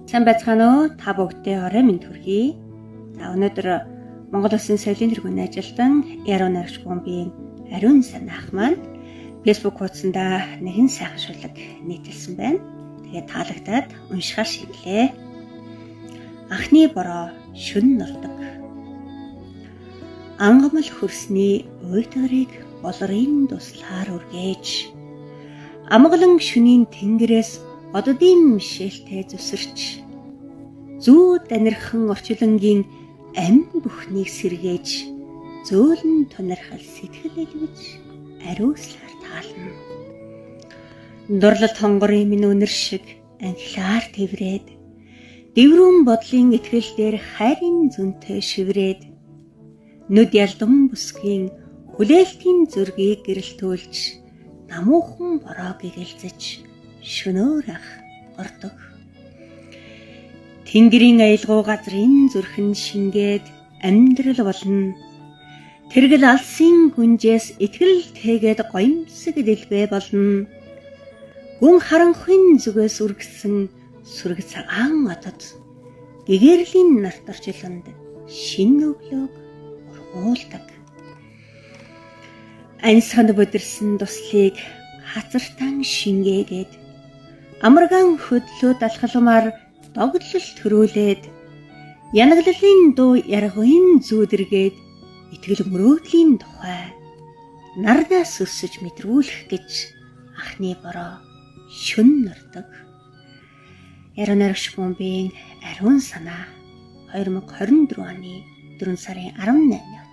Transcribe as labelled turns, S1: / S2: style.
S1: Сайн байцгаана уу? Та бүгдээ орой минь төргий. За өнөөдөр Монгол Улсын соёлын тэргүүний ажилтан Яруу найрагч гомбийн ариун санаах маань Facebook хуудсанда нэгэн сайхан шүлэг нийтэлсэн байна. Тэгээд таалагдаад уншихаар шийдлээ. Анхны бороо шүн нурдаг. Ангамл хөрсний уйтгарыг болрын туслаар үргээж амгалан шөнийн тэнгэрээс ододын мишэлтэй зүсэрч зүү данирхан орчлонгийн ам бүхнийг сэргээж зөөлөн тунархал сэтгэл илвэж ариуслаар таална. Дурлал хонгорын минь өнөр шиг анхлаар тэврээд дэврүүн бодлын итгэл дээр хайрын зүнтэй шиврээд нүд ялдам бүсгийн хүлээлтийн зөргийг гэрэлтүүлж намуухан бороо гэгэлзэж шөнөөр ах ордог. Тэнгэрийн аялгау газрын зүрхэн шингээд амьдрал болно. Тэргэл алсын гүнжээс итгэл тэгээд гоёмсог дэлбэ болно. Гүн харанхуйн зүгээс үргэсэн сүрэг цагаан отод гэгэрлийн нарт орчлонд шин өглөөг ургуулдаг. Ансханд бодирсан туслыг хацартан шингээгээд амаргаан хөдлөө далхалмаар догдлол төрүүлээд янаглалын дуу яргын зүүдэргээд итгэл мөрөөдлийн тухай нарнаас өсөж мэдрүүлэх гэж анхны бороо шүн нурдаг. Яруу найрагч гомбийн ариун санаа 2024 оны 4 сарын 18-ны